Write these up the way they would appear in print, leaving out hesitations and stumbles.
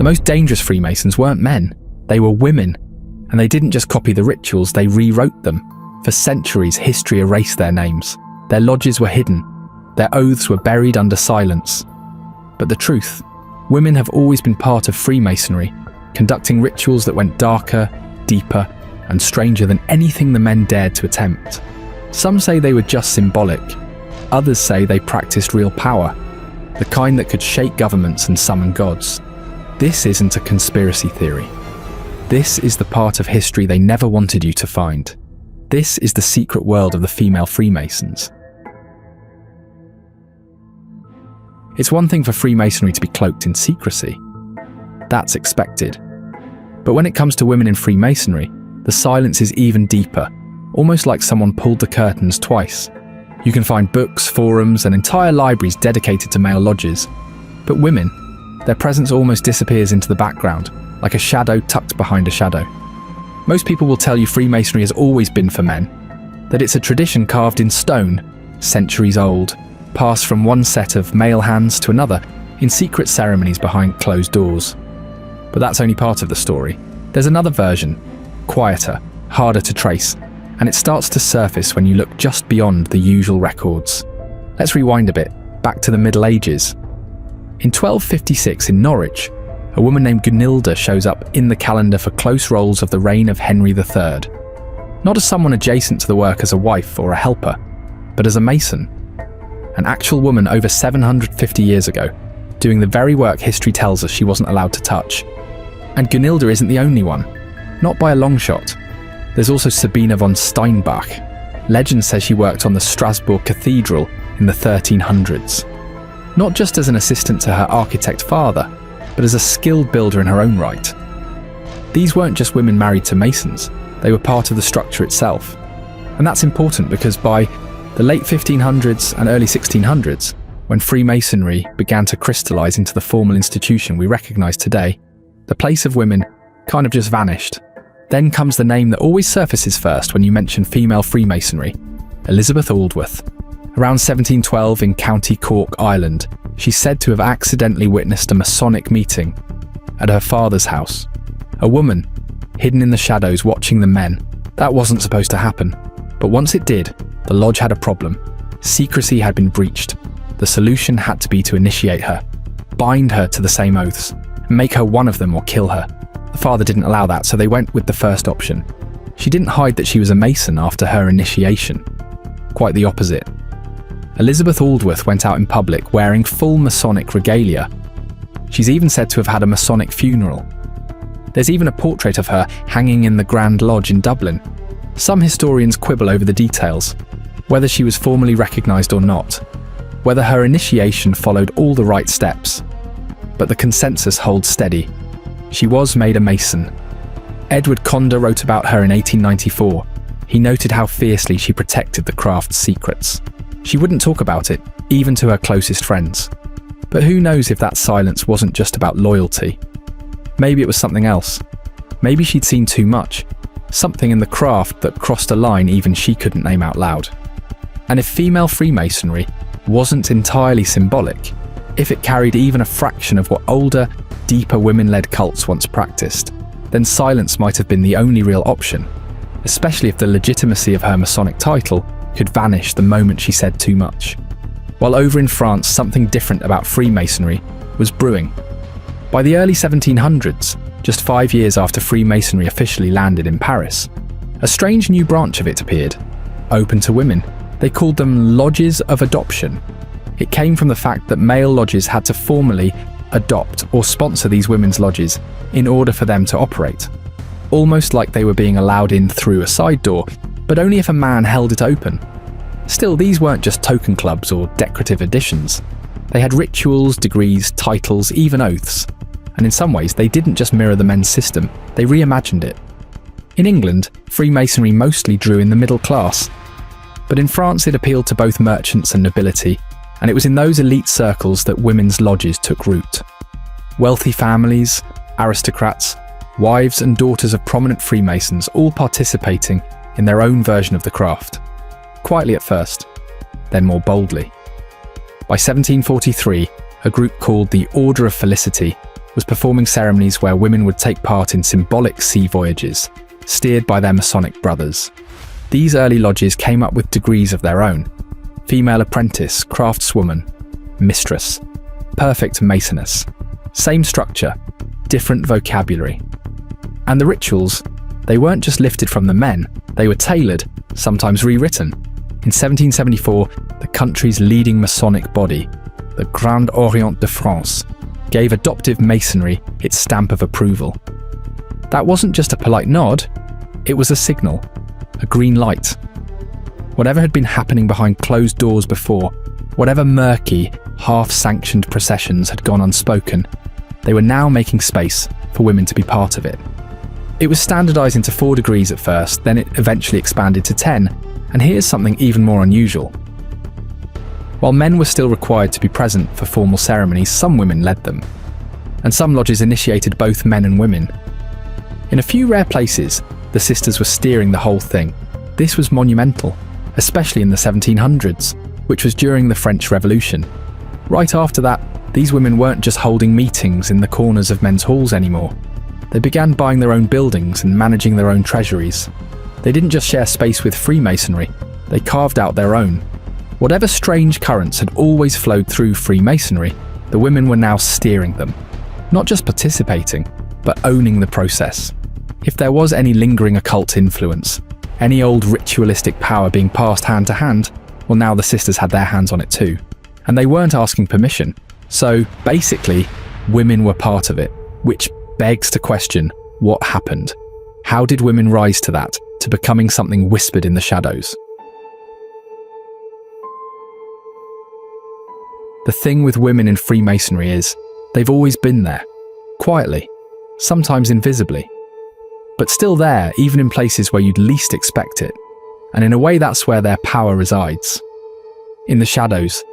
The most dangerous Freemasons weren't men, they were women. And they didn't just copy the rituals, they rewrote them. For centuries, history erased their names. Their lodges were hidden. Their oaths were buried under silence. But the truth, women have always been part of Freemasonry, conducting rituals that went darker, deeper, and stranger than anything the men dared to attempt. Some say they were just symbolic. Others say they practiced real power, the kind that could shake governments and summon gods. This isn't a conspiracy theory. This is the part of history they never wanted you to find. This is the secret world of the female Freemasons. It's one thing for Freemasonry to be cloaked in secrecy. That's expected. But when it comes to women in Freemasonry, the silence is even deeper, almost like someone pulled the curtains twice. You can find books, forums, and entire libraries dedicated to male lodges. But women, their presence almost disappears into the background, like a shadow tucked behind a shadow. Most people will tell you Freemasonry has always been for men, that it's a tradition carved in stone, centuries old, passed from one set of male hands to another in secret ceremonies behind closed doors. But that's only part of the story. There's another version, quieter, harder to trace, and it starts to surface when you look just beyond the usual records. Let's rewind a bit, back to the Middle Ages. In 1256 in Norwich, a woman named Gunilda shows up in the calendar for close rolls of the reign of Henry III. Not as someone adjacent to the work as a wife or a helper, but as a mason. An actual woman over 750 years ago, doing the very work history tells us she wasn't allowed to touch. And Gunilda isn't the only one, not by a long shot. There's also Sabina von Steinbach. Legend says she worked on the Strasbourg Cathedral in the 1300s. Not just as an assistant to her architect father, but as a skilled builder in her own right. These weren't just women married to masons, they were part of the structure itself. And that's important because by the late 1500s and early 1600s, when Freemasonry began to crystallize into the formal institution we recognize today, the place of women kind of just vanished. Then comes the name that always surfaces first when you mention female Freemasonry, Elizabeth Aldworth. Around 1712 in County Cork, Ireland, she's said to have accidentally witnessed a Masonic meeting at her father's house. A woman, hidden in the shadows watching the men. That wasn't supposed to happen. But once it did, the lodge had a problem. Secrecy had been breached. The solution had to be to initiate her, bind her to the same oaths, and make her one of them or kill her. The father didn't allow that, so they went with the first option. She didn't hide that she was a Mason after her initiation. Quite the opposite. Elizabeth Aldworth went out in public wearing full Masonic regalia. She's even said to have had a Masonic funeral. There's even a portrait of her hanging in the Grand Lodge in Dublin. Some historians quibble over the details, whether she was formally recognised or not, whether her initiation followed all the right steps. But the consensus holds steady. She was made a Mason. Edward Conder wrote about her in 1894. He noted how fiercely she protected the craft's secrets. She wouldn't talk about it, even to her closest friends. But who knows if that silence wasn't just about loyalty? Maybe it was something else. Maybe she'd seen too much. Something in the craft that crossed a line even she couldn't name out loud. And if female Freemasonry wasn't entirely symbolic, if it carried even a fraction of what older, deeper women-led cults once practiced, then silence might have been the only real option, especially if the legitimacy of her Masonic title could vanish the moment she said too much. While over in France, something different about Freemasonry was brewing. By the early 1700s, just 5 years after Freemasonry officially landed in Paris, a strange new branch of it appeared, open to women. They called them lodges of adoption. It came from the fact that male lodges had to formally adopt or sponsor these women's lodges in order for them to operate. Almost like they were being allowed in through a side door, but only if a man held it open. Still, these weren't just token clubs or decorative additions. They had rituals, degrees, titles, even oaths. And in some ways, they didn't just mirror the men's system, they reimagined it. In England, Freemasonry mostly drew in the middle class. But in France, it appealed to both merchants and nobility, and it was in those elite circles that women's lodges took root. Wealthy families, aristocrats, wives and daughters of prominent Freemasons all participating in their own version of the craft. Quietly at first, then more boldly. By 1743, a group called the Order of Felicity was performing ceremonies where women would take part in symbolic sea voyages, steered by their Masonic brothers. These early lodges came up with degrees of their own: female apprentice, craftswoman, mistress, perfect masoness. Same structure, different vocabulary. And the rituals, they weren't just lifted from the men, they were tailored, sometimes rewritten. In 1774, the country's leading Masonic body, the Grand Orient de France, gave adoptive masonry its stamp of approval. That wasn't just a polite nod, it was a signal, a green light. Whatever had been happening behind closed doors before, whatever murky, half-sanctioned processions had gone unspoken, they were now making space for women to be part of it. It was standardised into 4 degrees at first, then it eventually expanded to 10, and here's something even more unusual. While men were still required to be present for formal ceremonies, some women led them, and some lodges initiated both men and women. In a few rare places, the sisters were steering the whole thing. This was monumental, especially in the 1700s, which was during the French Revolution. Right after that, these women weren't just holding meetings in the corners of men's halls anymore. They began buying their own buildings and managing their own treasuries. They didn't just share space with Freemasonry, they carved out their own. Whatever strange currents had always flowed through Freemasonry, the women were now steering them. Not just participating, but owning the process. If there was any lingering occult influence, any old ritualistic power being passed hand to hand, well, now the sisters had their hands on it too. And they weren't asking permission. So basically, women were part of it, which begs to question what happened. How did women rise to that, to becoming something whispered in the shadows? The thing with women in Freemasonry is, they've always been there, quietly, sometimes invisibly, but still there even in places where you'd least expect it, and in a way that's where their power resides. In the shadows,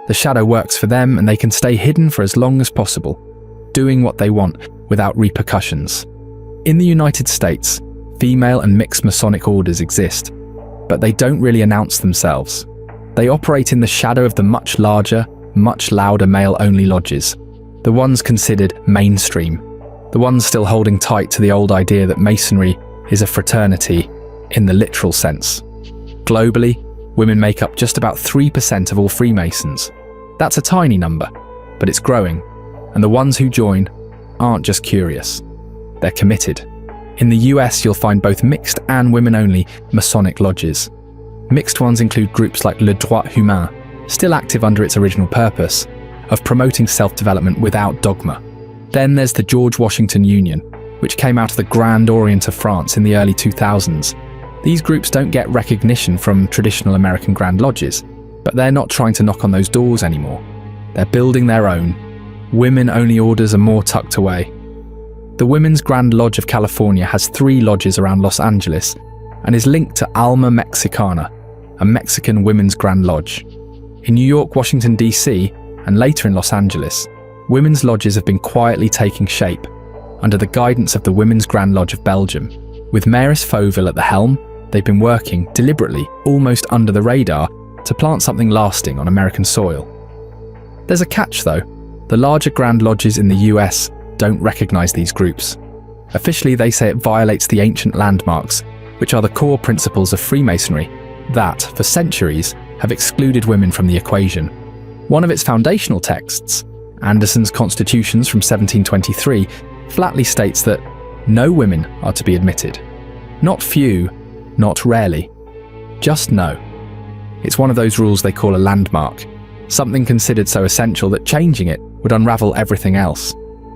the shadow works for them and they can stay hidden for as long as possible, doing what they want without repercussions. In the United States, female and mixed Masonic orders exist, but they don't really announce themselves. They operate in the shadow of the much larger, much louder male-only lodges, the ones considered mainstream, the ones still holding tight to the old idea that Masonry is a fraternity in the literal sense. Globally, women make up just about 3% of all Freemasons. That's a tiny number, but it's growing, and the ones who join aren't just curious, they're committed. In the US, you'll find both mixed and women-only Masonic lodges. Mixed ones include groups like Le Droit Humain, still active under its original purpose, of promoting self-development without dogma. Then there's the George Washington Union, which came out of the Grand Orient of France in the early 2000s. These groups don't get recognition from traditional American Grand Lodges, but they're not trying to knock on those doors anymore. They're building their own. Women-only orders are more tucked away. The Women's Grand Lodge of California has 3 lodges around Los Angeles and is linked to Alma Mexicana, a Mexican women's Grand Lodge. In New York, Washington, D.C., and later in Los Angeles, women's lodges have been quietly taking shape under the guidance of the Women's Grand Lodge of Belgium. With Maris Fauville at the helm, they've been working deliberately, almost under the radar, to plant something lasting on American soil. There's a catch though. The larger Grand Lodges in the US don't recognise these groups. Officially, they say it violates the ancient landmarks, which are the core principles of Freemasonry that, for centuries, have excluded women from the equation. One of its foundational texts, Anderson's Constitutions from 1723, flatly states that no women are to be admitted. Not few, not rarely, just no. It's one of those rules they call a landmark, something considered so essential that changing it would unravel everything else,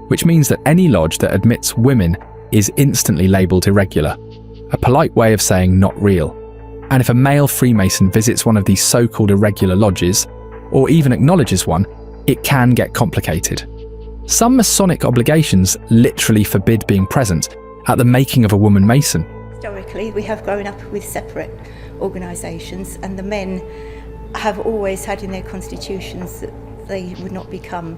which means that any lodge that admits women is instantly labelled irregular, a polite way of saying not real. And if a male Freemason visits one of these so-called irregular lodges, or even acknowledges one, it can get complicated. Some Masonic obligations literally forbid being present at the making of a woman Mason. Historically, we have grown up with separate organisations, and the men have always had in their constitutions that they would not become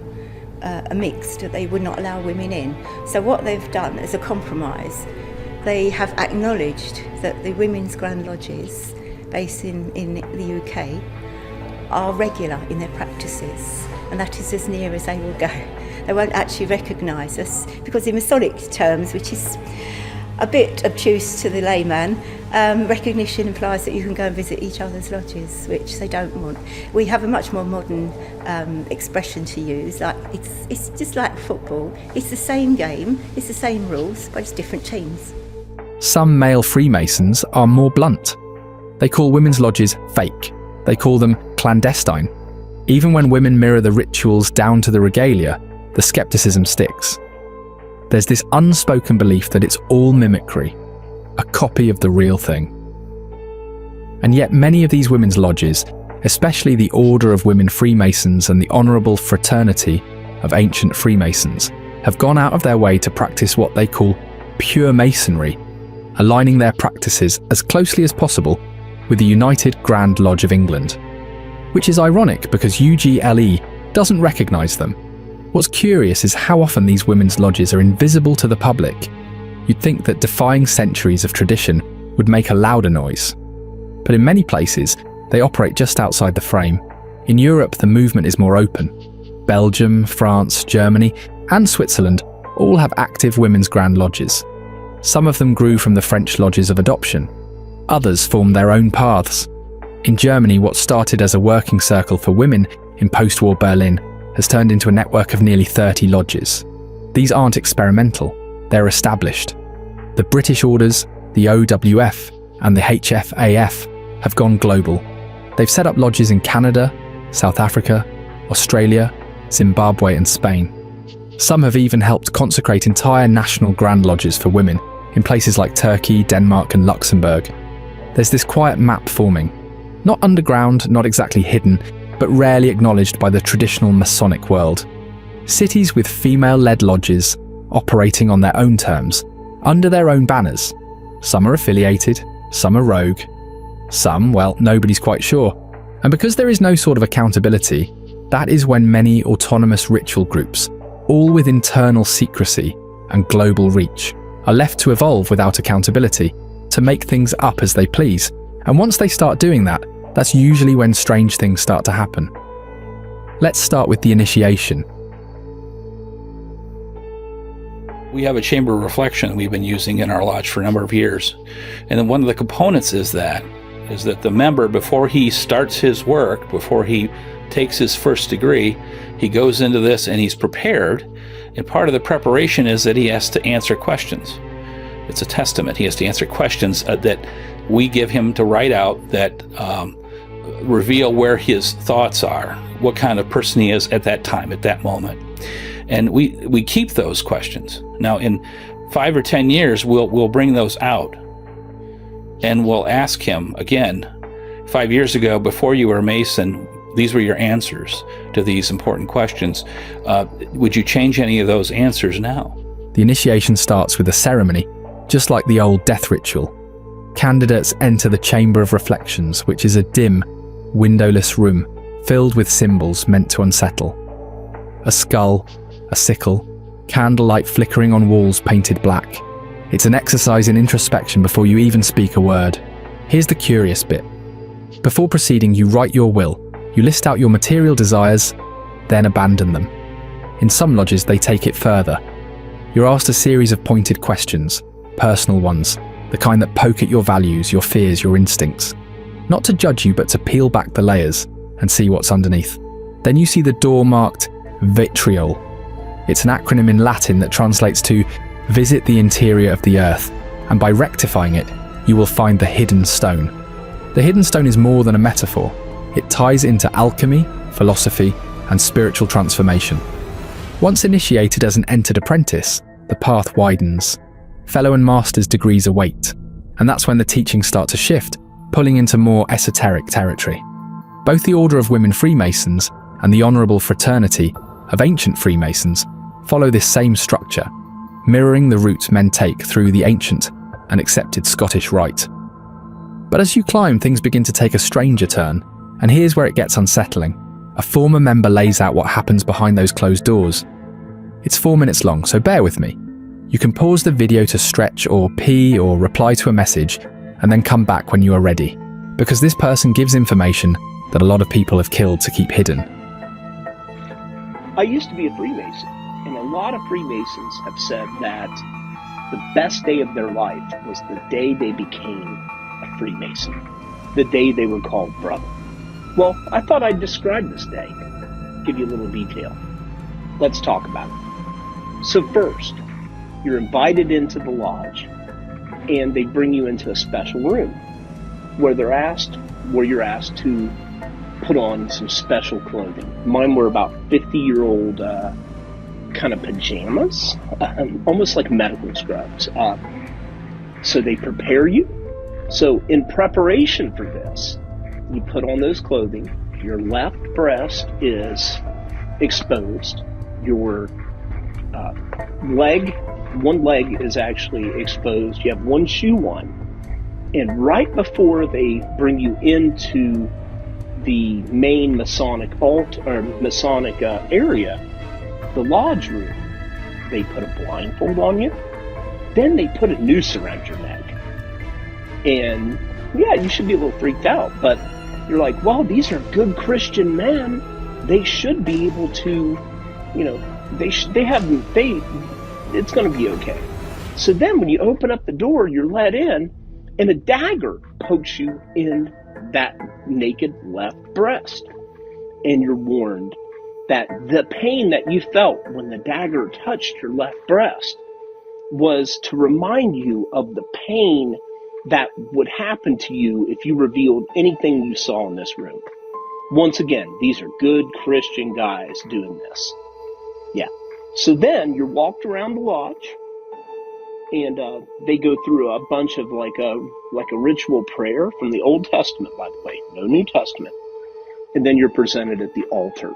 a mixed, that they would not allow women in. So what they've done as a compromise, they have acknowledged that the women's Grand Lodges based in the UK are regular in their practices, and that is as near as they will go. They won't actually recognise us, because in Masonic terms, which is a bit obtuse to the layman, recognition implies that you can go and visit each other's lodges, which they don't want. We have a much more modern expression to use. Like it's just like football. It's the same game, it's the same rules, but it's different teams. Some male Freemasons are more blunt. They call women's lodges fake. They call them clandestine. Even when women mirror the rituals down to the regalia, the skepticism sticks. There's this unspoken belief that it's all mimicry, a copy of the real thing. And yet many of these women's lodges, especially the Order of Women Freemasons and the Honourable Fraternity of Ancient Freemasons, have gone out of their way to practice what they call pure masonry, aligning their practices as closely as possible with the United Grand Lodge of England. Which is ironic because UGLE doesn't recognise them. What's curious is how often these women's lodges are invisible to the public. You'd think that defying centuries of tradition would make a louder noise. But in many places, they operate just outside the frame. In Europe, the movement is more open. Belgium, France, Germany, and Switzerland all have active women's grand lodges. Some of them grew from the French lodges of adoption. Others formed their own paths. In Germany, what started as a working circle for women in post-war Berlin has turned into a network of nearly 30 lodges. These aren't experimental, they're established. The British orders, the OWF, and the HFAF have gone global. They've set up lodges in Canada, South Africa, Australia, Zimbabwe, and Spain. Some have even helped consecrate entire national grand lodges for women in places like Turkey, Denmark, and Luxembourg. There's this quiet map forming. Not underground, not exactly hidden, but rarely acknowledged by the traditional Masonic world. Cities with female-led lodges, operating on their own terms, under their own banners. Some are affiliated, some are rogue, some, well, nobody's quite sure. And because there is no sort of accountability, that is when many autonomous ritual groups, all with internal secrecy and global reach, are left to evolve without accountability, to make things up as they please. And once they start doing that, that's usually when strange things start to happen. Let's start with the initiation. We have a chamber of reflection we've been using in our lodge for a number of years. And then one of the components is that the member, before he starts his work, before he takes his first degree, he goes into this and he's prepared. And part of the preparation is that he has to answer questions. It's a testament. He has to answer questions that we give him to write out that reveal where his thoughts are, what kind of person he is at that time, at that moment. And we keep those questions. Now, in 5 or 10 years, we'll bring those out, and we'll ask him again, 5 years ago, before you were a Mason, these were your answers to these important questions. Would you change any of those answers now? The initiation starts with a ceremony, just like the old death ritual. Candidates enter the chamber of reflections, which is a dim, windowless room filled with symbols meant to unsettle. A skull, a sickle, candlelight flickering on walls painted black. It's an exercise in introspection before you even speak a word. Here's the curious bit. Before proceeding, you write your will. You list out your material desires, then abandon them. In some lodges, they take it further. You're asked a series of pointed questions, personal ones, the kind that poke at your values, your fears, your instincts. Not to judge you, but to peel back the layers and see what's underneath. Then you see the door marked vitriol. It's an acronym in Latin that translates to visit the interior of the earth, and by rectifying it, you will find the hidden stone. The hidden stone is more than a metaphor. It ties into alchemy, philosophy, and spiritual transformation. Once initiated as an entered apprentice, the path widens. Fellow and master's degrees await, and that's when the teachings start to shift, pulling into more esoteric territory. Both the Order of Women Freemasons and the Honourable Fraternity of Ancient Freemasons follow this same structure, mirroring the route men take through the ancient and accepted Scottish rite. But as you climb, things begin to take a stranger turn, and here's where it gets unsettling. A former member lays out what happens behind those closed doors. It's 4 minutes long, so bear with me. You can pause the video to stretch or pee or reply to a message, and then come back when you are ready, because this person gives information that a lot of people have killed to keep hidden. I used to be a Freemason. And a lot of Freemasons have said that the best day of their life was the day they became a Freemason, the day they were called brother. Well, I thought I'd describe this day, give you a little detail. Let's talk about it. So first, you're invited into the lodge, and they bring you into a special room where you're asked to put on some special clothing. Mine were about 50-year-old kind of pajamas, almost like medical scrubs. So they prepare you. So in preparation for this, you put on those clothing. Your left breast is exposed. Your one leg is actually exposed. You have one shoe on. And right before they bring you into the main Masonic area, the lodge room, they put a blindfold on you. Then they put a noose around your neck. And yeah, you should be a little freaked out, but you're like, well, these are good Christian men. They should be able to, it's going to be okay. So then when you open up the door, you're let in, and a dagger pokes you in that naked left breast. And you're warned that the pain that you felt when the dagger touched your left breast was to remind you of the pain that would happen to you if you revealed anything you saw in this room. Once again, these are good Christian guys doing this. Yeah. So then you're walked around the lodge, and they go through a bunch of like a ritual prayer from the Old Testament, by the way, no New Testament. And then you're presented at the altar.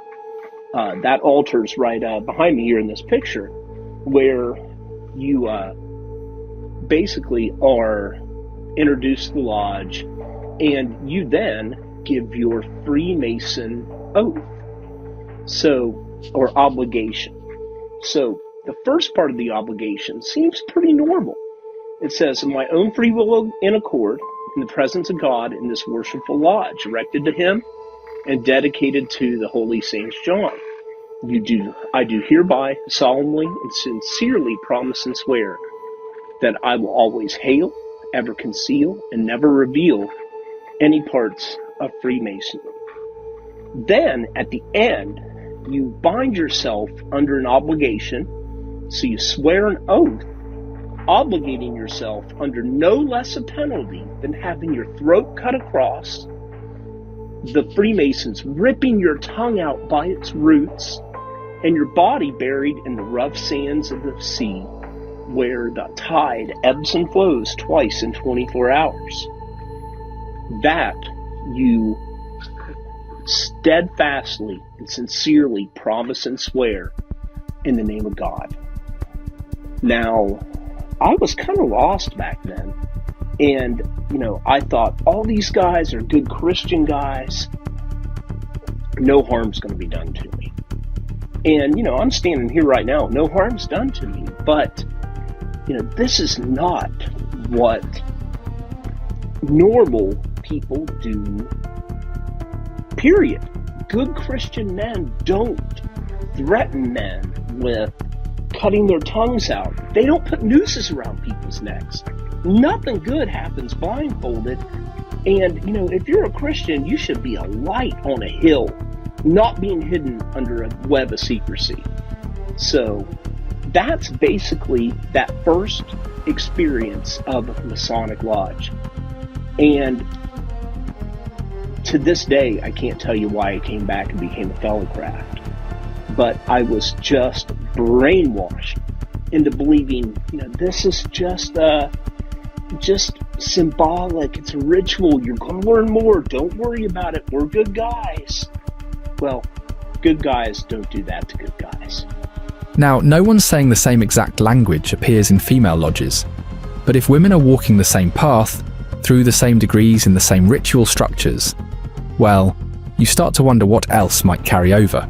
That altar's right behind me here in this picture, where you basically are introduced to the lodge, and you then give your Freemason oath, or obligation. So the first part of the obligation seems pretty normal. It says, "In my own free will and accord, in the presence of God, in this worshipful lodge, erected to Him and dedicated to the Holy Saints John, I do hereby solemnly and sincerely promise and swear that I will always hail, ever conceal, and never reveal any parts of Freemasonry." Then, at the end, you bind yourself under an obligation, so you swear an oath, obligating yourself under no less a penalty than having your throat cut across, the Freemasons ripping your tongue out by its roots, and your body buried in the rough sands of the sea, where the tide ebbs and flows twice in 24 hours. That you steadfastly and sincerely promise and swear in the name of God. Now, I was kind of lost back then. And, I thought, all these guys are good Christian guys. No harm's going to be done to me. And, I'm standing here right now. No harm's done to me. But, this is not what normal people do, period. Good Christian men don't threaten men with cutting their tongues out. They don't put nooses around people's necks. Nothing good happens blindfolded. And, if you're a Christian, you should be a light on a hill, not being hidden under a web of secrecy. So that's basically that first experience of a Masonic Lodge. And to this day, I can't tell you why I came back and became a fellow craft. But I was just brainwashed into believing, this is just symbolic. It's a ritual. You're going to learn more. Don't worry about it. We're good guys. Well, good guys don't do that to good guys. Now, no one's saying the same exact language appears in female lodges, but if women are walking the same path, through the same degrees in the same ritual structures, well, you start to wonder what else might carry over.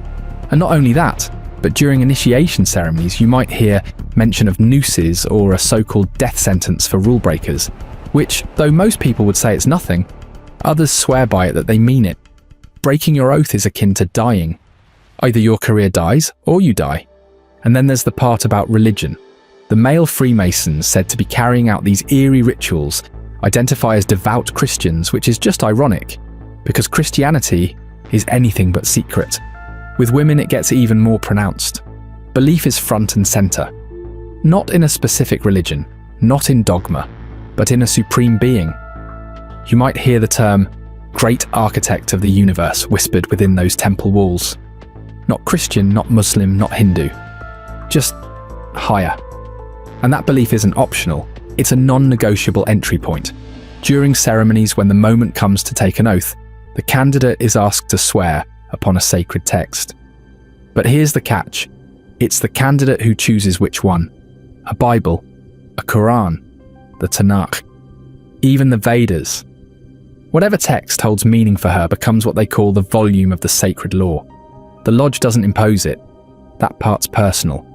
And not only that, but during initiation ceremonies you might hear mention of nooses or a so-called death sentence for rule breakers, which, though most people would say it's nothing, others swear by it that they mean it. Breaking your oath is akin to dying. Either your career dies or you die. And then there's the part about religion. The male Freemasons said to be carrying out these eerie rituals identify as devout Christians, which is just ironic, because Christianity is anything but secret. With women, it gets even more pronounced. Belief is front and center. Not in a specific religion, not in dogma, but in a supreme being. You might hear the term great architect of the universe whispered within those temple walls. Not Christian, not Muslim, not Hindu. Just higher. And that belief isn't optional. It's a non-negotiable entry point. During ceremonies, when the moment comes to take an oath, the candidate is asked to swear upon a sacred text. But here's the catch. It's the candidate who chooses which one. A Bible, a Quran, the Tanakh, even the Vedas. Whatever text holds meaning for her becomes what they call the volume of the sacred law. The lodge doesn't impose it. That part's personal.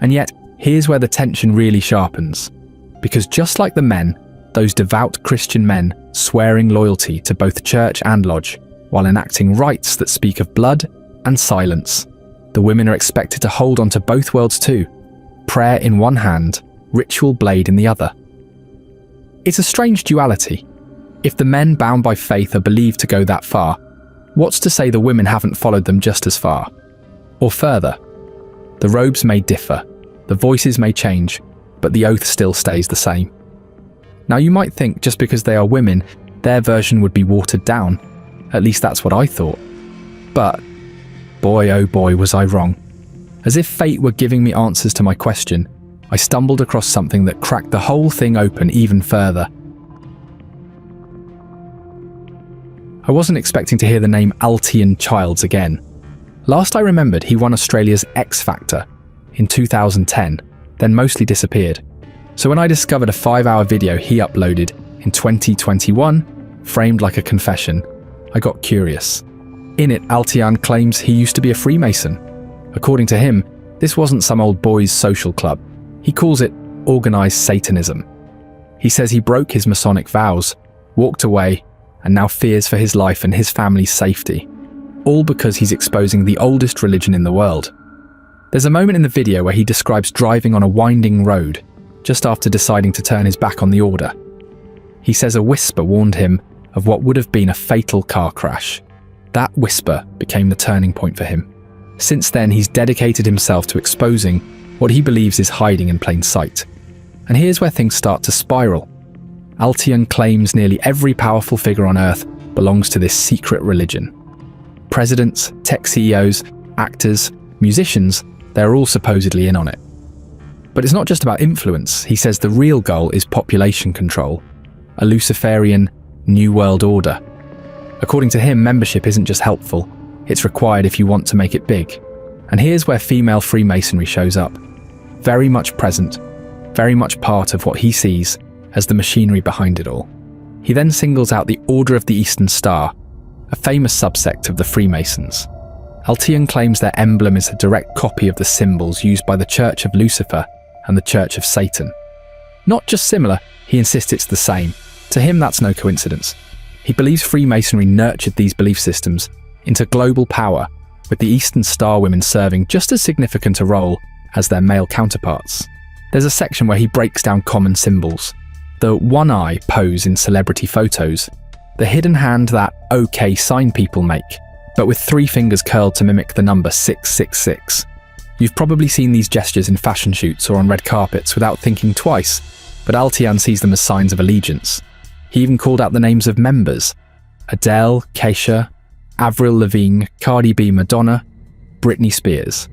And yet, here's where the tension really sharpens. Because just like the men, those devout Christian men swearing loyalty to both church and lodge, while enacting rites that speak of blood and silence, the women are expected to hold on to both worlds too. Prayer in one hand, ritual blade in the other. It's a strange duality. If the men bound by faith are believed to go that far, what's to say the women haven't followed them just as far? Or further? The robes may differ, the voices may change, but the oath still stays the same. Now you might think just because they are women, their version would be watered down. At least that's what I thought. But, boy oh boy was I wrong. As if fate were giving me answers to my question, I stumbled across something that cracked the whole thing open even further. I wasn't expecting to hear the name Altian Childs again. Last I remembered, he won Australia's X Factor in 2010, then mostly disappeared. So when I discovered a 5-hour video he uploaded in 2021, framed like a confession, I got curious. In it, Altian claims he used to be a Freemason. According to him, this wasn't some old boys' social club. He calls it organized Satanism. He says he broke his Masonic vows, walked away, and now fears for his life and his family's safety. All because he's exposing the oldest religion in the world. There's a moment in the video where he describes driving on a winding road, just after deciding to turn his back on the order. He says a whisper warned him of what would have been a fatal car crash. That whisper became the turning point for him. Since then, he's dedicated himself to exposing what he believes is hiding in plain sight. And here's where things start to spiral. Altian claims nearly every powerful figure on Earth belongs to this secret religion. Presidents, tech CEOs, actors, musicians, they're all supposedly in on it. But it's not just about influence. He says the real goal is population control, a Luciferian New World Order. According to him, membership isn't just helpful, it's required if you want to make it big. And here's where female Freemasonry shows up. Very much present, very much part of what he sees as the machinery behind it all. He then singles out the Order of the Eastern Star, a famous subsect of the Freemasons. Altian claims their emblem is a direct copy of the symbols used by the Church of Lucifer and the Church of Satan. Not just similar, he insists it's the same. To him, that's no coincidence. He believes Freemasonry nurtured these belief systems into global power, with the Eastern Star women serving just as significant a role as their male counterparts. There's a section where he breaks down common symbols. The one eye pose in celebrity photos, the hidden hand that OK sign people make, but with 3 fingers curled to mimic the number 666. You've probably seen these gestures in fashion shoots or on red carpets without thinking twice, but Altian sees them as signs of allegiance. He even called out the names of members: Adele, Keisha, Avril Lavigne, Cardi B, Madonna, Britney Spears.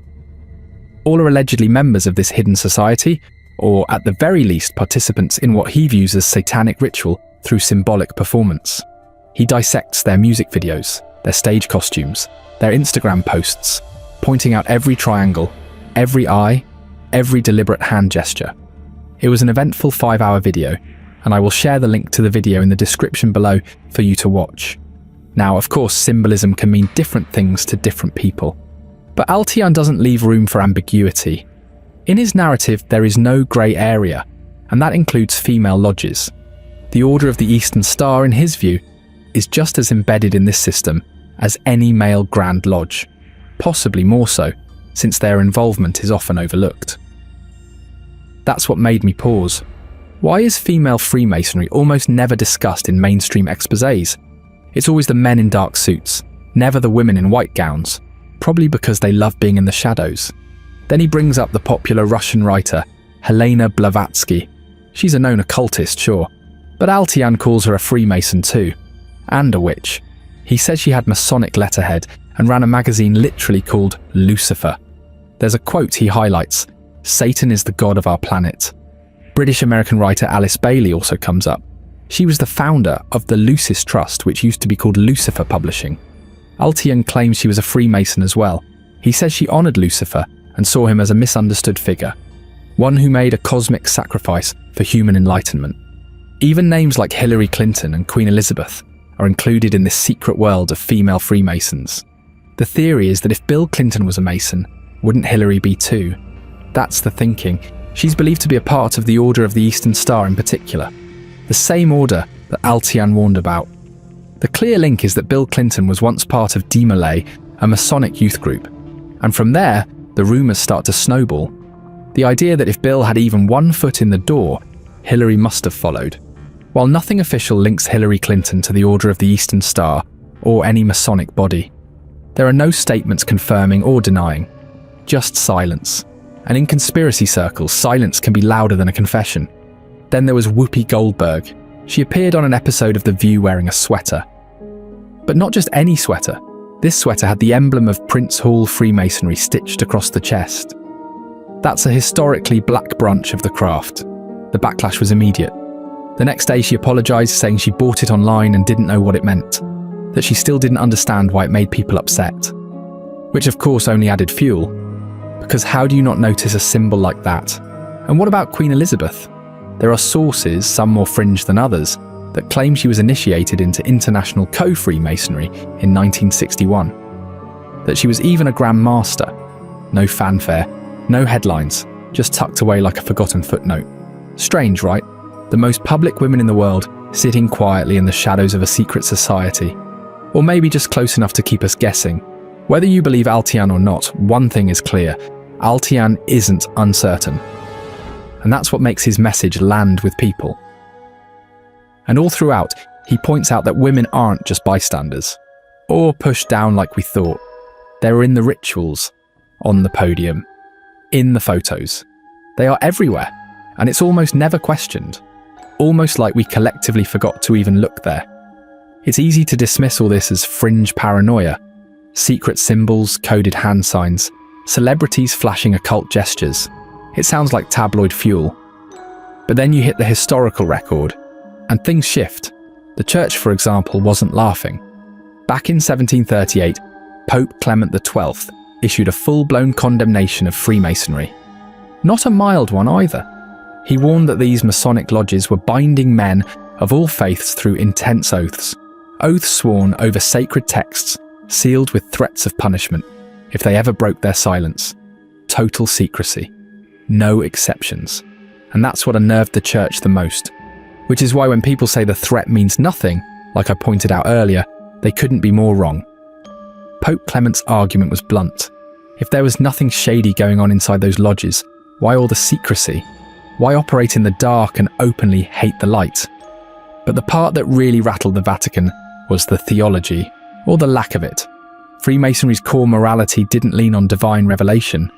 All are allegedly members of this hidden society, or at the very least participants in what he views as satanic ritual through symbolic performance. He dissects their music videos, their stage costumes, their Instagram posts, pointing out every triangle, every eye, every deliberate hand gesture. It was an eventful 5-hour video, and I will share the link to the video in the description below for you to watch. Now, of course, symbolism can mean different things to different people, but Altian doesn't leave room for ambiguity. In his narrative, there is no grey area, and that includes female lodges. The Order of the Eastern Star, in his view, is just as embedded in this system as any male Grand Lodge, possibly more so. since their involvement is often overlooked. That's what made me pause. Why is female Freemasonry almost never discussed in mainstream exposés? It's always the men in dark suits, never the women in white gowns, probably because they love being in the shadows. Then he brings up the popular Russian writer, Helena Blavatsky. She's a known occultist, sure, but Altian calls her a Freemason too, and a witch. He says she had Masonic letterhead and ran a magazine literally called Lucifer. There's a quote he highlights, "Satan is the god of our planet." British-American writer Alice Bailey also comes up. She was the founder of the Lucis Trust, which used to be called Lucifer Publishing. Altian claims she was a Freemason as well. He says she honoured Lucifer and saw him as a misunderstood figure, one who made a cosmic sacrifice for human enlightenment. Even names like Hillary Clinton and Queen Elizabeth are included in this secret world of female Freemasons. The theory is that if Bill Clinton was a Mason, wouldn't Hillary be too? That's the thinking. She's believed to be a part of the Order of the Eastern Star in particular, the same order that Altian warned about. The clear link is that Bill Clinton was once part of Demolay, a Masonic youth group, and from there, the rumours start to snowball. The idea that if Bill had even one foot in the door, Hillary must have followed. While nothing official links Hillary Clinton to the Order of the Eastern Star or any Masonic body, there are no statements confirming or denying, just silence. And in conspiracy circles, silence can be louder than a confession. Then there was Whoopi Goldberg. She appeared on an episode of The View wearing a sweater. But not just any sweater. This sweater had the emblem of Prince Hall Freemasonry stitched across the chest. That's a historically black branch of the craft. The backlash was immediate. The next day she apologised, saying she bought it online and didn't know what it meant, that she still didn't understand why it made people upset. Which of course only added fuel, because how do you not notice a symbol like that? And what about Queen Elizabeth? There are sources, some more fringe than others, that claim she was initiated into international co-Freemasonry in 1961. That she was even a Grand Master. No fanfare, no headlines, just tucked away like a forgotten footnote. Strange, right? The most public women in the world sitting quietly in the shadows of a secret society. Or maybe just close enough to keep us guessing. Whether you believe Altian or not, one thing is clear. Altian isn't uncertain. And that's what makes his message land with people. And all throughout, he points out that women aren't just bystanders, or pushed down like we thought. They're in the rituals, on the podium, in the photos. They are everywhere, and it's almost never questioned. Almost like we collectively forgot to even look there. It's easy to dismiss all this as fringe paranoia. Secret symbols, coded hand signs, celebrities flashing occult gestures. It sounds like tabloid fuel. But then you hit the historical record, and things shift. The church, for example, wasn't laughing. Back in 1738, Pope Clement XII issued a full-blown condemnation of Freemasonry. Not a mild one either. He warned that these Masonic lodges were binding men of all faiths through intense oaths. Oaths sworn over sacred texts, sealed with threats of punishment if they ever broke their silence. Total secrecy. No exceptions. And that's what unnerved the church the most. Which is why when people say the threat means nothing, like I pointed out earlier, they couldn't be more wrong. Pope Clement's argument was blunt. If there was nothing shady going on inside those lodges, why all the secrecy? Why operate in the dark and openly hate the light? But the part that really rattled the Vatican was the theology, or the lack of it. Freemasonry's core morality didn't lean on divine revelation.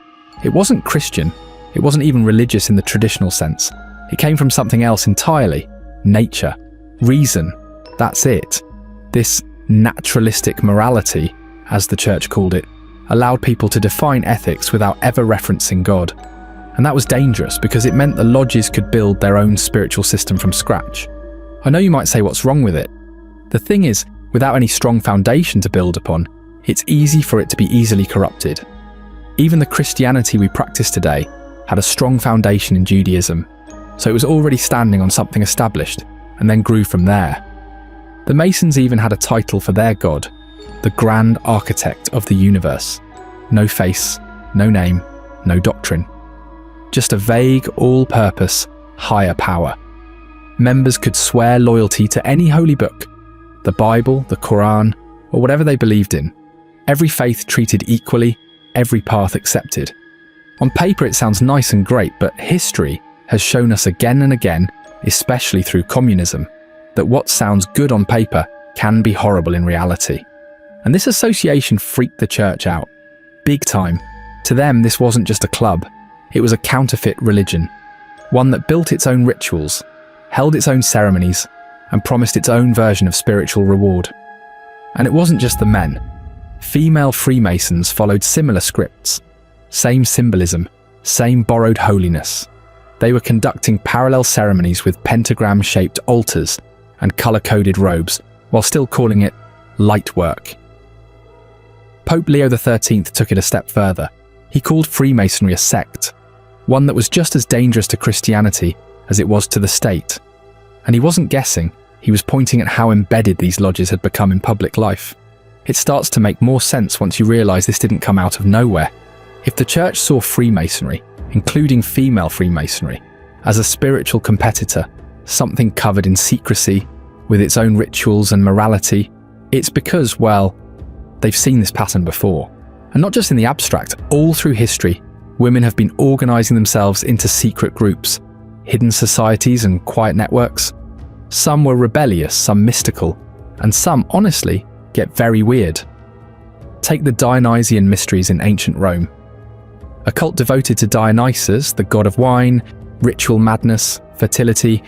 It wasn't Christian. It wasn't even religious in the traditional sense. It came from something else entirely. Nature. Reason. That's it. This naturalistic morality, as the church called it, allowed people to define ethics without ever referencing God. And that was dangerous because it meant the lodges could build their own spiritual system from scratch. I know you might say what's wrong with it. The thing is, without any strong foundation to build upon, it's easy for it to be easily corrupted. Even the Christianity we practice today had a strong foundation in Judaism, so it was already standing on something established, and then grew from there. The Masons even had a title for their god, the Grand Architect of the Universe. No face, no name, no doctrine. Just a vague, all-purpose, higher power. Members could swear loyalty to any holy book, the Bible, the Quran, or whatever they believed in. Every faith treated equally, every path accepted. On paper it sounds nice and great, but history has shown us again and again, especially through communism, that what sounds good on paper can be horrible in reality. And this association freaked the church out. Big time. To them, this wasn't just a club. It was a counterfeit religion. One that built its own rituals, held its own ceremonies, and promised its own version of spiritual reward. And it wasn't just the men. Female Freemasons followed similar scripts. Same symbolism, same borrowed holiness. They were conducting parallel ceremonies with pentagram-shaped altars and colour-coded robes, while still calling it light work. Pope Leo XIII took it a step further. He called Freemasonry a sect, one that was just as dangerous to Christianity as it was to the state. And he wasn't guessing, he was pointing at how embedded these lodges had become in public life. It starts to make more sense once you realise this didn't come out of nowhere. If the church saw Freemasonry, including female Freemasonry, as a spiritual competitor, something covered in secrecy, with its own rituals and morality, it's because, well, they've seen this pattern before. And not just in the abstract, all through history, women have been organising themselves into secret groups, hidden societies and quiet networks. Some were rebellious, some mystical, and some, honestly, get very weird. Take the Dionysian mysteries in ancient Rome. A cult devoted to Dionysus, the god of wine, ritual madness, fertility,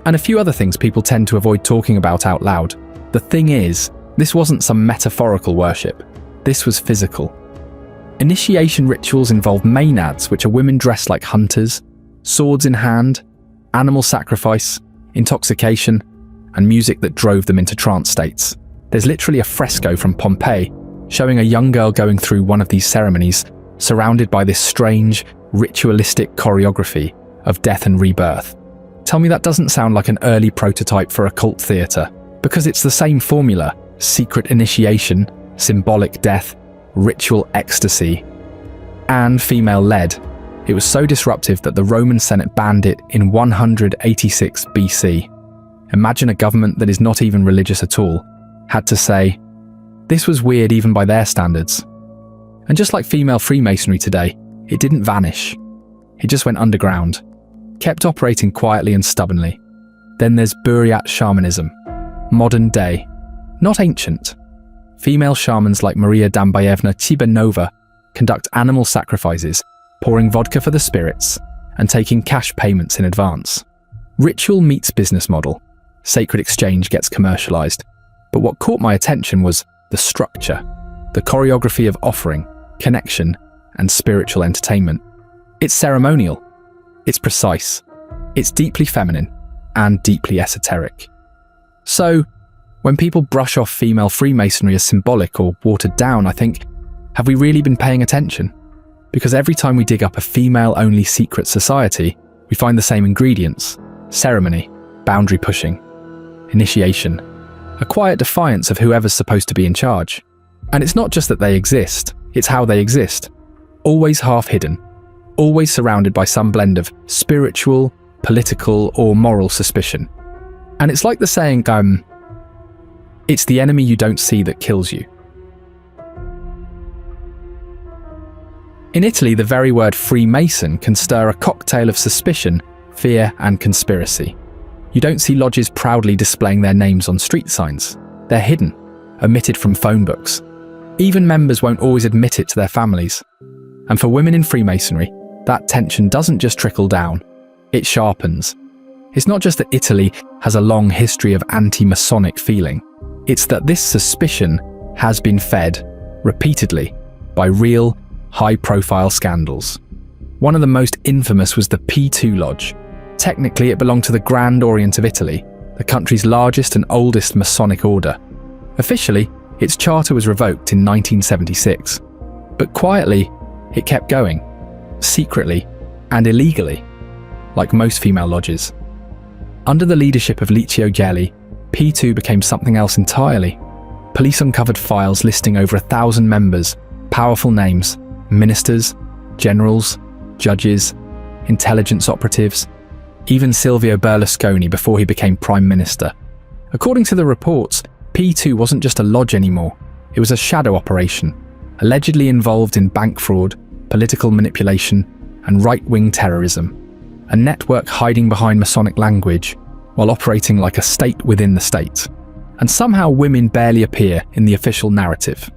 and a few other things people tend to avoid talking about out loud. The thing is, this wasn't some metaphorical worship. This was physical. Initiation rituals involve maenads, which are women dressed like hunters, swords in hand, animal sacrifice, intoxication, and music that drove them into trance states. There's literally a fresco from Pompeii showing a young girl going through one of these ceremonies, surrounded by this strange, ritualistic choreography of death and rebirth. Tell me that doesn't sound like an early prototype for occult theatre, because it's the same formula: secret initiation, symbolic death, ritual ecstasy, and female-led. It was so disruptive that the Roman Senate banned it in 186 BC. Imagine a government that is not even religious at all had to say, this was weird even by their standards. And just like female Freemasonry today, it didn't vanish. It just went underground, kept operating quietly and stubbornly. Then there's Buryat shamanism, modern day, not ancient. Female shamans like Maria Dambayevna Tibanova conduct animal sacrifices, pouring vodka for the spirits and taking cash payments in advance. Ritual meets business model. Sacred exchange gets commercialized. But what caught my attention was the structure, the choreography of offering, connection, and spiritual entertainment. It's ceremonial. It's precise. It's deeply feminine and deeply esoteric. So, when people brush off female Freemasonry as symbolic or watered down, I think, have we really been paying attention? Because every time we dig up a female-only secret society, we find the same ingredients: ceremony, boundary pushing, initiation, a quiet defiance of whoever's supposed to be in charge. And it's not just that they exist, it's how they exist. Always half-hidden, always surrounded by some blend of spiritual, political, or moral suspicion. And it's like the saying, it's the enemy you don't see that kills you. In Italy, the very word Freemason can stir a cocktail of suspicion, fear, and conspiracy. You don't see lodges proudly displaying their names on street signs. They're hidden, omitted from phone books. Even members won't always admit it to their families. And for women in Freemasonry, that tension doesn't just trickle down, it sharpens. It's not just that Italy has a long history of anti-Masonic feeling. It's that this suspicion has been fed, repeatedly, by real, high-profile scandals. One of the most infamous was the P2 Lodge. Technically, it belonged to the Grand Orient of Italy, the country's largest and oldest Masonic order. Officially, its charter was revoked in 1976. But quietly, it kept going, secretly and illegally, like most female lodges. Under the leadership of Licio Gelli, P2 became something else entirely. Police uncovered files listing over 1,000 members, powerful names, ministers, generals, judges, intelligence operatives, even Silvio Berlusconi before he became Prime Minister. According to the reports, P2 wasn't just a lodge anymore, it was a shadow operation, allegedly involved in bank fraud, political manipulation, and right-wing terrorism, a network hiding behind Masonic language while operating like a state within the state. And somehow women barely appear in the official narrative.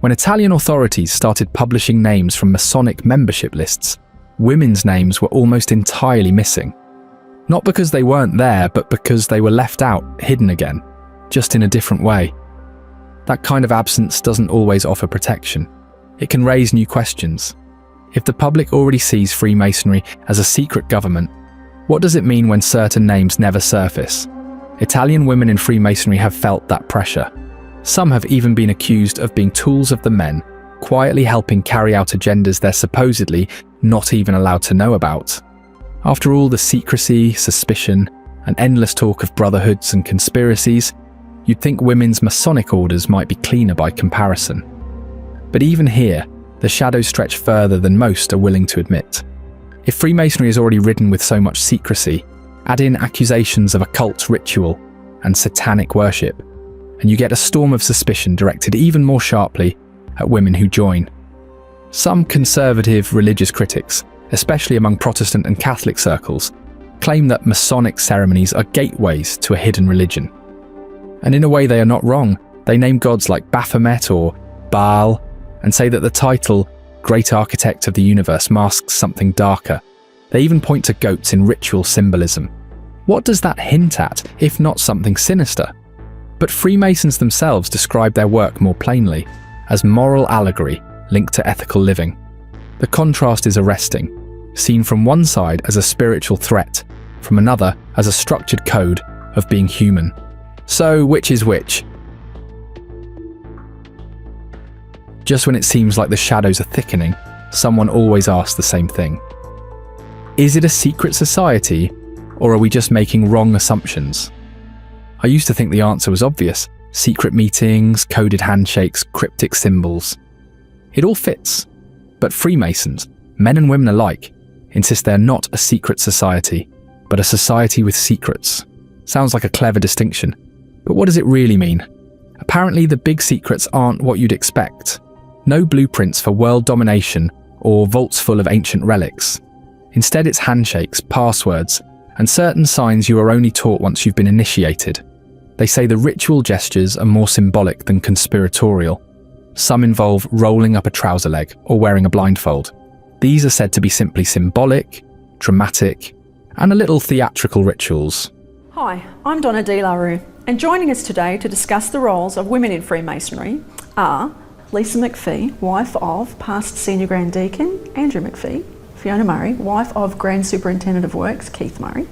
When Italian authorities started publishing names from Masonic membership lists, women's names were almost entirely missing. Not because they weren't there, but because they were left out, hidden again, just in a different way. That kind of absence doesn't always offer protection. It can raise new questions. If the public already sees Freemasonry as a secret government, what does it mean when certain names never surface? Italian women in Freemasonry have felt that pressure. Some have even been accused of being tools of the men, quietly helping carry out agendas they're supposedly not even allowed to know about. After all the secrecy, suspicion, and endless talk of brotherhoods and conspiracies, you'd think women's Masonic orders might be cleaner by comparison. But even here, the shadows stretch further than most are willing to admit. If Freemasonry is already ridden with so much secrecy, add in accusations of occult ritual and satanic worship, and you get a storm of suspicion directed even more sharply at women who join. Some conservative religious critics, especially among Protestant and Catholic circles, claim that Masonic ceremonies are gateways to a hidden religion. And in a way they are not wrong. They name gods like Baphomet or Baal, and say that the title, Great Architect of the Universe, masks something darker. They even point to goats in ritual symbolism. What does that hint at, if not something sinister? But Freemasons themselves describe their work more plainly, as moral allegory linked to ethical living. The contrast is arresting, seen from one side as a spiritual threat, from another as a structured code of being human. So, which is which? Just when it seems like the shadows are thickening, someone always asks the same thing. Is it a secret society, or are we just making wrong assumptions? I used to think the answer was obvious. Secret meetings, coded handshakes, cryptic symbols. It all fits. But Freemasons, men and women alike, insist they're not a secret society, but a society with secrets. Sounds like a clever distinction, but what does it really mean? Apparently the big secrets aren't what you'd expect. No blueprints for world domination or vaults full of ancient relics. Instead it's handshakes, passwords, and certain signs you are only taught once you've been initiated. They say the ritual gestures are more symbolic than conspiratorial. Some involve rolling up a trouser leg or wearing a blindfold. These are said to be simply symbolic, dramatic, and a little theatrical rituals. Hi, I'm Donna De La Rue, and joining us today to discuss the roles of women in Freemasonry are Lisa McPhee, wife of past Senior Grand Deacon Andrew McPhee, Fiona Murray, wife of Grand Superintendent of Works Keith Murray,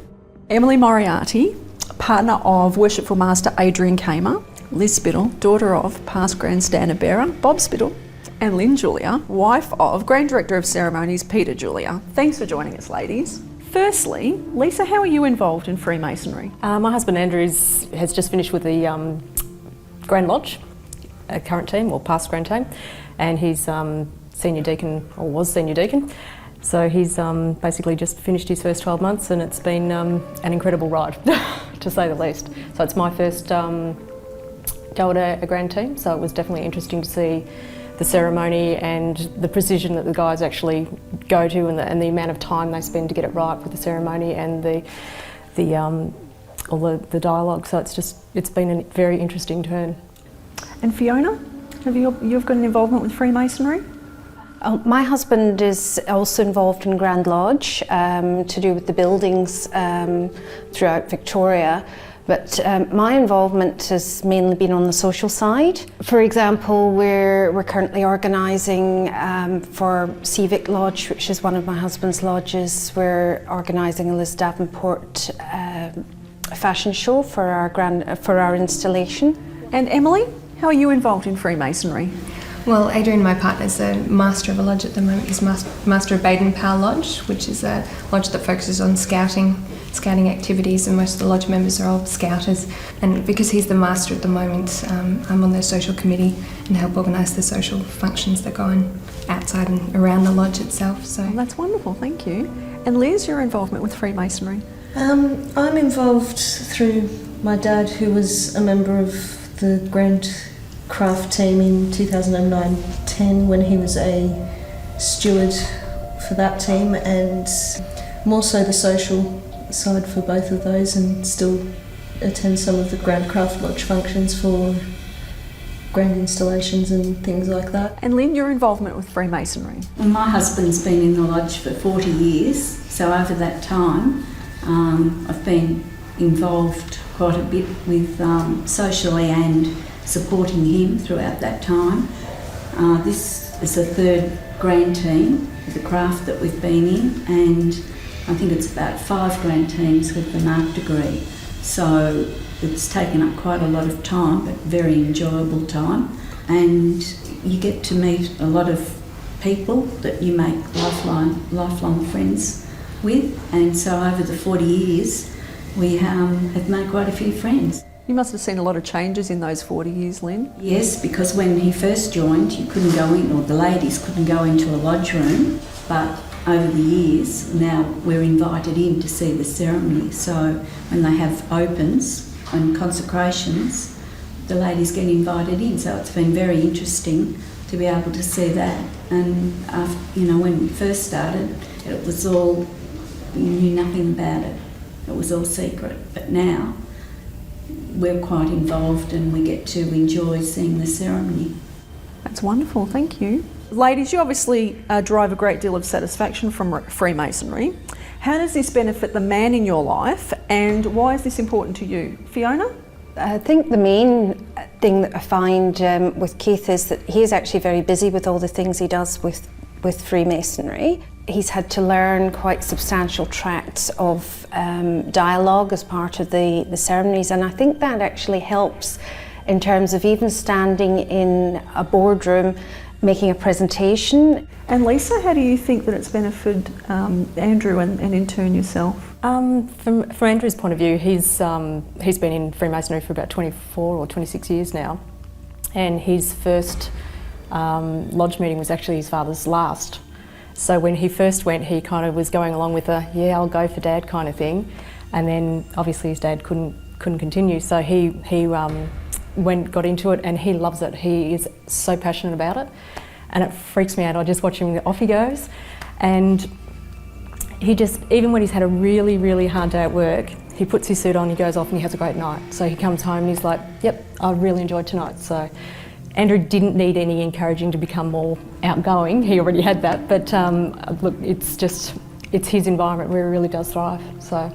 Emily Moriarty, partner of Worshipful Master Adrian Kamer, Liz Spittle, daughter of past Grand Standard Bearer Bob Spittle, and Lynn Julia, wife of Grand Director of Ceremonies Peter Julia. Thanks for joining us, ladies. Firstly, Lisa, how are you involved in Freemasonry? My husband Andrew has just finished with the Grand Lodge, current team or past Grand team, and he's senior deacon, or was senior deacon. So he's basically just finished his first 12 months, and it's been an incredible ride, to say the least. So it's my first go at a grand team, so it was definitely interesting to see the ceremony and the precision that the guys actually go to, and the amount of time they spend to get it right with the ceremony and all the dialogue. So it's been a very interesting turn. And Fiona, you've got an involvement with Freemasonry? My husband is also involved in Grand Lodge to do with the buildings throughout Victoria. But my involvement has mainly been on the social side. For example, we're currently organising for Civic Lodge, which is one of my husband's lodges. We're organising a Liz Davenport fashion show for our installation. And Emily, how are you involved in Freemasonry? Well, Adrian, my partner, is a master of a lodge at the moment. He's master of Baden Powell Lodge, which is a lodge that focuses on scouting activities, and most of the lodge members are all scouters. And because he's the master at the moment, I'm on the social committee and help organise the social functions that go on outside and around the lodge itself. So that's wonderful, thank you. And Liz, your involvement with Freemasonry? I'm involved through my dad, who was a member of the Grand craft team in 2009-10 when he was a steward for that team, and more so the social side for both of those, and still attend some of the Grand Craft Lodge functions for grand installations and things like that. And Lynn, your involvement with Freemasonry? Well, my husband's been in the lodge for 40 years, so over that time I've been involved quite a bit with socially and supporting him throughout that time. This is the third grand team of the craft that we've been in, and I think it's about 5 grand teams with the mark degree. So it's taken up quite a lot of time, but very enjoyable time. And you get to meet a lot of people that you make lifelong friends with. And so over the 40 years, we have made quite a few friends. You must have seen a lot of changes in those 40 years, Lynn. Yes, because when he first joined, you couldn't go in, or the ladies couldn't go into a lodge room, but over the years, now we're invited in to see the ceremony. So when they have opens and consecrations, the ladies get invited in. So it's been very interesting to be able to see that. And after, when we first started, it was all, you knew nothing about it. It was all secret. But now we're quite involved and we get to enjoy seeing the ceremony. That's wonderful, thank you. Ladies, you obviously derive a great deal of satisfaction from Freemasonry. How does this benefit the man in your life, and why is this important to you? Fiona? I think the main thing that I find with Keith is that he is actually very busy with all the things he does with Freemasonry. He's had to learn quite substantial tracts of dialogue as part of the ceremonies, and I think that actually helps in terms of even standing in a boardroom making a presentation. And Lisa, how do you think that it's benefited Andrew and in turn yourself? From Andrew's point of view, he's been in Freemasonry for about 24 or 26 years now, and his first lodge meeting was actually his father's last. So when he first went, he kind of was going along with a "yeah, I'll go for Dad" kind of thing, and then obviously his dad couldn't continue, so he got into it, and he loves it. He is so passionate about it, and it freaks me out. I just watch him, off he goes, and he just, even when he's had a really, really hard day at work, he puts his suit on, he goes off and he has a great night. So he comes home and he's like, yep, I really enjoyed tonight. So Andrew didn't need any encouraging to become more outgoing. He already had that, but look, it's his environment where he really does thrive. So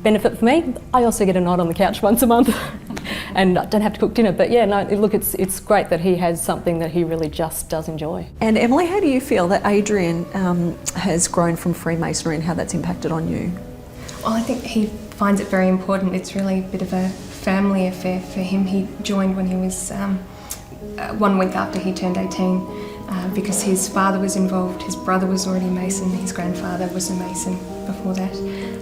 benefit for me, I also get a night on the couch once a month. And I don't have to cook dinner, but yeah, no, look, it's great that he has something that he really just does enjoy. And Emily, how do you feel that Adrian has grown from Freemasonry and how that's impacted on you? Well, I think he finds it very important. It's really a bit of a family affair for him. He joined when he was 1 week after he turned 18 because his father was involved, his brother was already a Mason, his grandfather was a Mason before that.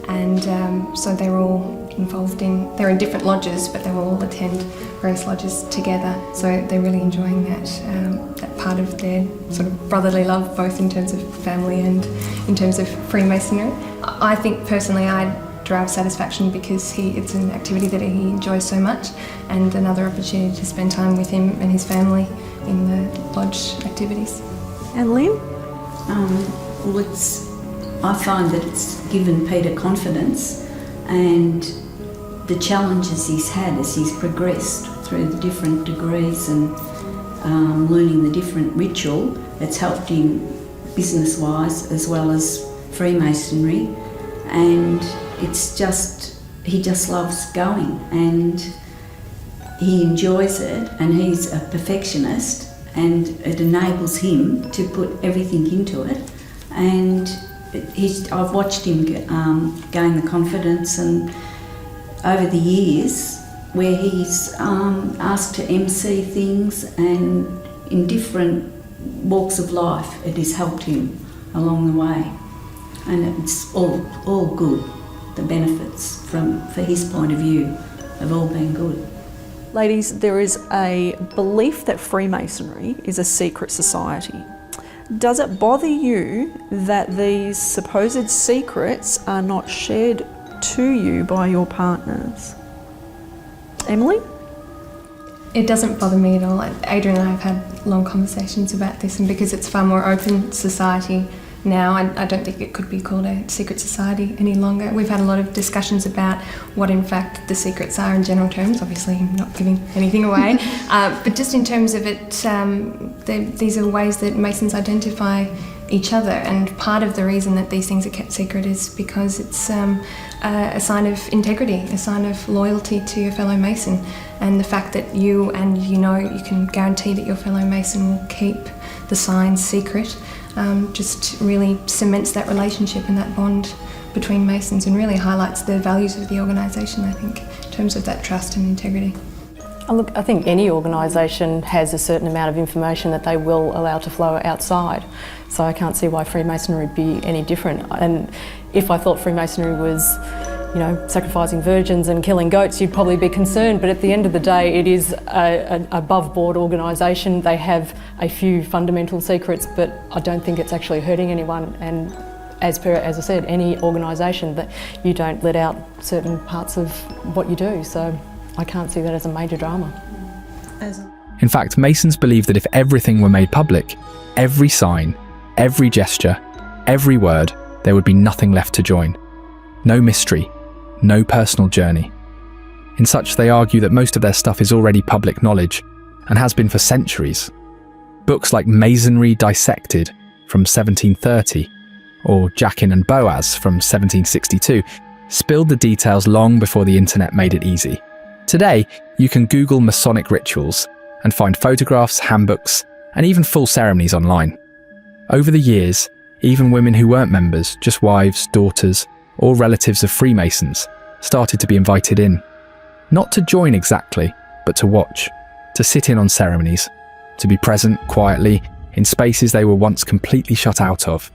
And so they're all involved they're in different lodges, but they will all attend various lodges together. So they're really enjoying that part of their sort of brotherly love, both in terms of family and in terms of Freemasonry. I think personally I derive satisfaction because it's an activity that he enjoys so much, and another opportunity to spend time with him and his family in the lodge activities. And Lynn? I find that it's given Peter confidence, and the challenges he's had as he's progressed through the different degrees and learning the different ritual, it's helped him business-wise as well as Freemasonry, and he just loves going, and he enjoys it, and he's a perfectionist, and it enables him to put everything into it, and I've watched him gain the confidence, and over the years where he's asked to MC things, and in different walks of life it has helped him along the way, and it's all good. The benefits for his point of view have all been good. Ladies, there is a belief that Freemasonry is a secret society. Does it bother you that these supposed secrets are not shared to you by your partners? Emily? It doesn't bother me at all. Adrian and I have had long conversations about this, and because it's far more open society now, I don't think it could be called a secret society any longer. We've had a lot of discussions about what in fact the secrets are in general terms, obviously not giving anything away, but just in terms of it, these are ways that Masons identify each other, and part of the reason that these things are kept secret is because it's a sign of integrity, a sign of loyalty to your fellow Mason, and the fact that you can guarantee that your fellow Mason will keep the signs secret just really cements that relationship and that bond between Masons, and really highlights the values of the organisation, I think, in terms of that trust and integrity. Look, I think any organisation has a certain amount of information that they will allow to flow outside, so I can't see why Freemasonry would be any different. And if I thought Freemasonry was, sacrificing virgins and killing goats, you'd probably be concerned, but at the end of the day it is an above-board organisation. They have a few fundamental secrets, but I don't think it's actually hurting anyone, and as I said, any organisation, that you don't let out certain parts of what you do, so I can't see that as a major drama. In fact, Masons believe that if everything were made public, every sign, every gesture, every word, there would be nothing left to join. No mystery, no personal journey. In such, they argue that most of their stuff is already public knowledge, and has been for centuries. Books like Masonry Dissected from 1730, or Jachin and Boaz from 1762, spilled the details long before the internet made it easy. Today, you can Google Masonic rituals and find photographs, handbooks, and even full ceremonies online. Over the years, even women who weren't members, just wives, daughters, or relatives of Freemasons, started to be invited in. Not to join exactly, but to watch, to sit in on ceremonies, to be present quietly in spaces they were once completely shut out of.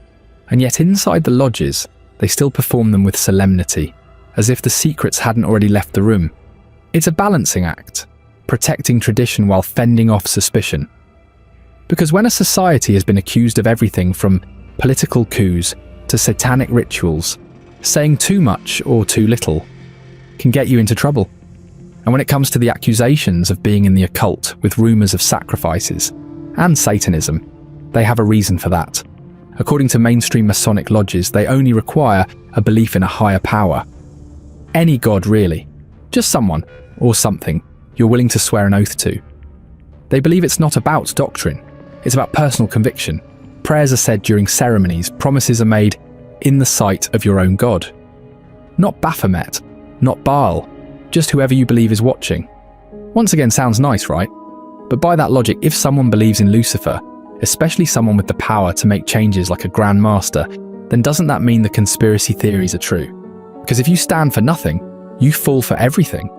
And yet inside the lodges, they still perform them with solemnity, as if the secrets hadn't already left the room. It's a balancing act, protecting tradition while fending off suspicion. Because when a society has been accused of everything from political coups to satanic rituals, saying too much or too little can get you into trouble. And when it comes to the accusations of being in the occult with rumours of sacrifices and Satanism, they have a reason for that. According to mainstream Masonic lodges, they only require a belief in a higher power. Any god, really. Just someone, or something, you're willing to swear an oath to. They believe it's not about doctrine, it's about personal conviction. Prayers are said during ceremonies, promises are made in the sight of your own god. Not Baphomet, not Baal, just whoever you believe is watching. Once again, sounds nice, right? But by that logic, if someone believes in Lucifer, especially someone with the power to make changes like a Grand Master, then doesn't that mean the conspiracy theories are true? Because if you stand for nothing, you fall for everything.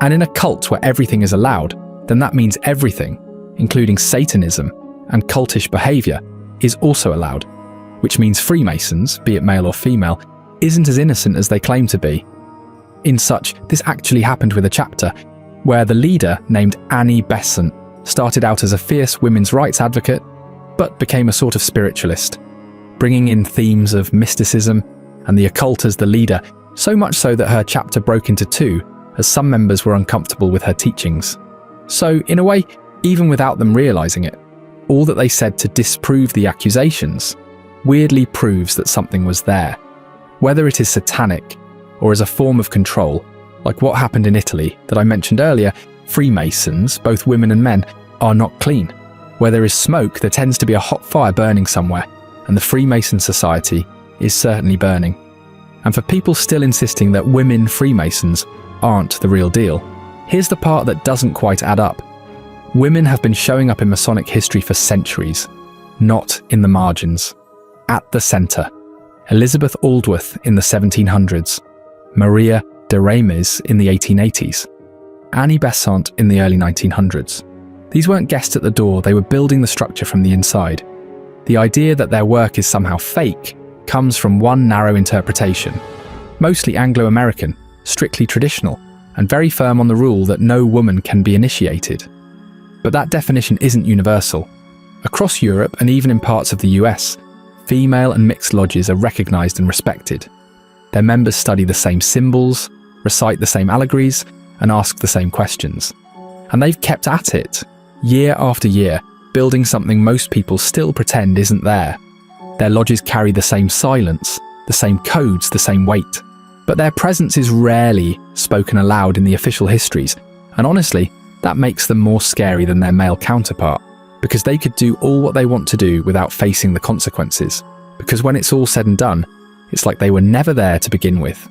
And in a cult where everything is allowed, then that means everything, including Satanism and cultish behaviour, is also allowed. Which means Freemasons, be it male or female, isn't as innocent as they claim to be. In such, this actually happened with a chapter where the leader, named Annie Besant, started out as a fierce women's rights advocate, but became a sort of spiritualist, bringing in themes of mysticism and the occult as the leader, so much so that her chapter broke into two, as some members were uncomfortable with her teachings. So, in a way, even without them realising it, all that they said to disprove the accusations weirdly proves that something was there, whether it is satanic or as a form of control, like what happened in Italy that I mentioned earlier. Freemasons, both women and men, are not clean. Where there is smoke, there tends to be a hot fire burning somewhere, and the Freemason society is certainly burning. And for people still insisting that women Freemasons aren't the real deal, here's the part that doesn't quite add up. Women have been showing up in Masonic history for centuries, not in the margins. At the centre. Elizabeth Aldworth in the 1700s, Maria de Ramis in the 1880s, Annie Besant in the early 1900s. These weren't guests at the door, they were building the structure from the inside. The idea that their work is somehow fake comes from one narrow interpretation, mostly Anglo-American, strictly traditional, and very firm on the rule that no woman can be initiated. But that definition isn't universal. Across Europe and even in parts of the US, female and mixed lodges are recognised and respected. Their members study the same symbols, recite the same allegories, and ask the same questions. And they've kept at it, year after year, building something most people still pretend isn't there. Their lodges carry the same silence, the same codes, the same weight. But their presence is rarely spoken aloud in the official histories, and honestly, that makes them more scary than their male counterpart, because they could do all what they want to do without facing the consequences. Because when it's all said and done, it's like they were never there to begin with.